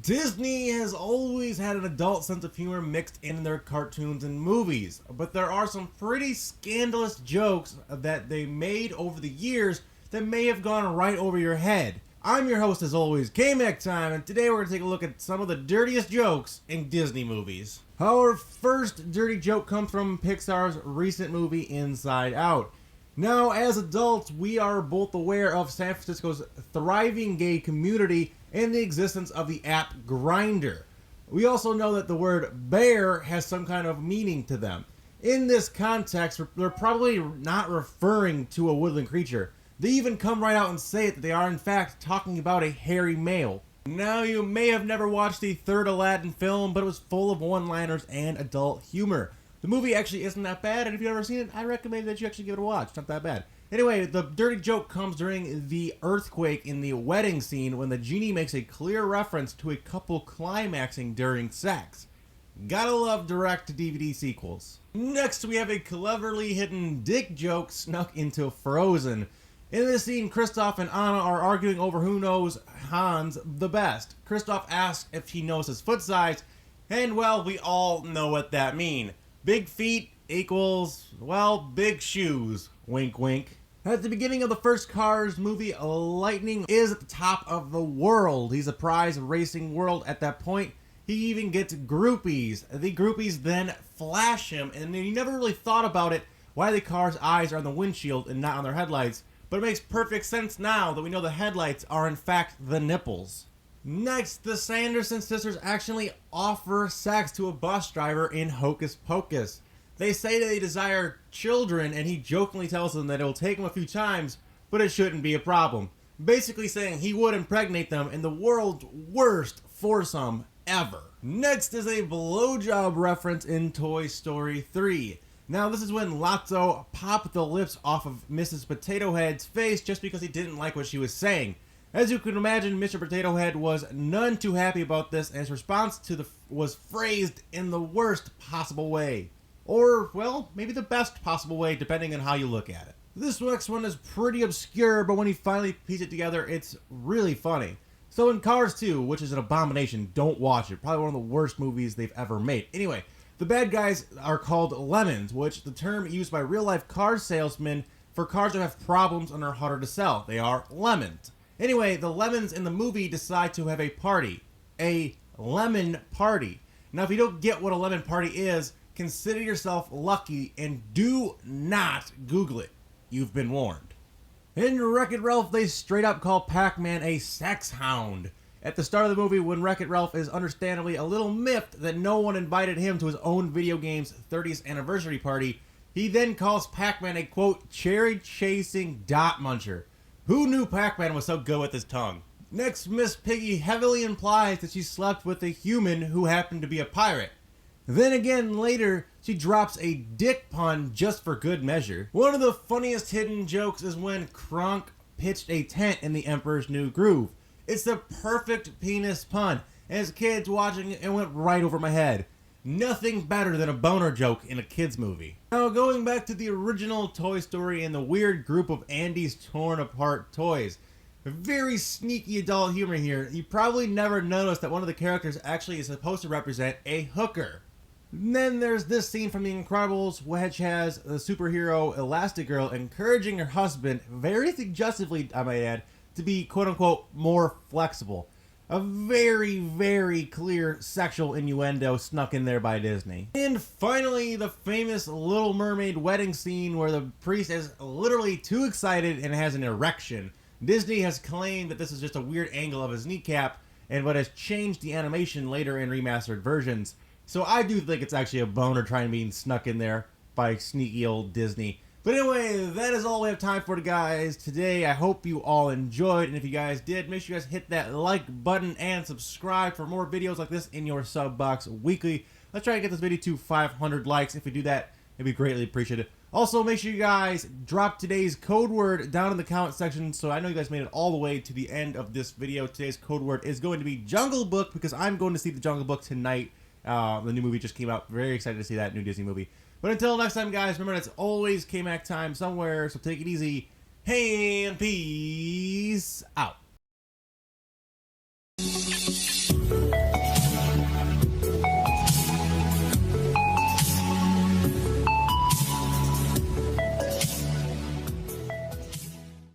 Disney has always had an adult sense of humor mixed in their cartoons and movies, but there are some pretty scandalous jokes that they made over the years that may have gone right over your head. I'm your host as always, K-Mac Time, and today we're going to take a look at some of the dirtiest jokes in Disney movies. Our first dirty joke comes from Pixar's recent movie Inside Out. Now, as adults, we are both aware of San Francisco's thriving gay community and the existence of the app Grindr. We also know that the word bear has some kind of meaning to them. In this context, they're probably not referring to a woodland creature. They even come right out and say it, that they are in fact talking about a hairy male. Now, you may have never watched the third Aladdin film, but it was full of one-liners and adult humor. The movie actually isn't that bad, and if you've never seen it, I recommend that you actually give it a watch. It's not that bad. Anyway, the dirty joke comes during the earthquake in the wedding scene when the genie makes a clear reference to a couple climaxing during sex. Gotta love direct-to-DVD sequels. Next, we have a cleverly hidden dick joke snuck into Frozen. In this scene, Kristoff and Anna are arguing over who knows Hans the best. Kristoff asks if he knows his foot size, and well, we all know what that means. Big feet equals, well, big shoes. Wink, wink. At the beginning of the first Cars movie, Lightning is at the top of the world. He's a prize racing world at that point. He even gets groupies. The groupies then flash him, and he never really thought about it, why the car's eyes are on the windshield and not on their headlights. But it makes perfect sense now that we know the headlights are in fact the nipples. Next, the Sanderson sisters actually offer sex to a bus driver in Hocus Pocus. They say that they desire children, and he jokingly tells them that it will take him a few times, but it shouldn't be a problem. Basically saying he would impregnate them in the world's worst foursome ever. Next is a blowjob reference in Toy Story 3. Now, this is when Lotso popped the lips off of Mrs. Potato Head's face just because he didn't like what she was saying. As you can imagine, Mr. Potato Head was none too happy about this, and his response to was phrased in the worst possible way. Or, well, maybe the best possible way, depending on how you look at it. This next one is pretty obscure, but when you finally piece it together, it's really funny. So in Cars 2, which is an abomination, don't watch it. Probably one of the worst movies they've ever made. Anyway, the bad guys are called lemons, which the term used by real-life car salesmen for cars that have problems and are harder to sell. They are lemons. Anyway, the lemons in the movie decide to have a party. A lemon party. Now, if you don't get what a lemon party is, consider yourself lucky and do not Google it. You've been warned. In Wreck-It Ralph, they straight up call Pac-Man a sex hound. At the start of the movie, when Wreck-It Ralph is understandably a little miffed that no one invited him to his own video game's 30th anniversary party, he then calls Pac-Man a, quote, cherry-chasing dot muncher. Who knew Pac-Man was so good with his tongue? Next, Miss Piggy heavily implies that she slept with a human who happened to be a pirate. Then again, later, she drops a dick pun just for good measure. One of the funniest hidden jokes is when Kronk pitched a tent in the Emperor's New Groove. It's the perfect penis pun, and as kids watching it went right over my head. Nothing better than a boner joke in a kid's movie. Now, going back to the original Toy Story and the weird group of Andy's torn apart toys. Very sneaky adult humor here. You probably never noticed that one of the characters actually is supposed to represent a hooker. And then there's this scene from The Incredibles, which has the superhero Elastigirl encouraging her husband, very suggestively I might add, to be quote-unquote more flexible. A very, very clear sexual innuendo snuck in there by Disney. And finally, the famous Little Mermaid wedding scene where the priest is literally too excited and has an erection. Disney has claimed that this is just a weird angle of his kneecap, but has changed the animation later in remastered versions. So I do think it's actually a boner trying to be snuck in there by sneaky old Disney. But anyway, that is all we have time for, guys, today. I hope you all enjoyed, and if you guys did, make sure you guys hit that like button and subscribe for more videos like this in your sub box weekly. Let's try to get this video to 500 likes. If we do that, it'd be greatly appreciated. Also, make sure you guys drop today's code word down in the comment section, so I know you guys made it all the way to the end of this video. Today's code word is going to be Jungle Book, because I'm going to see the Jungle Book tonight. The new movie just came out. Very excited to see that new Disney movie. But until next time, guys, remember it's always K-Mac time somewhere, so take it easy. Hey, and peace out.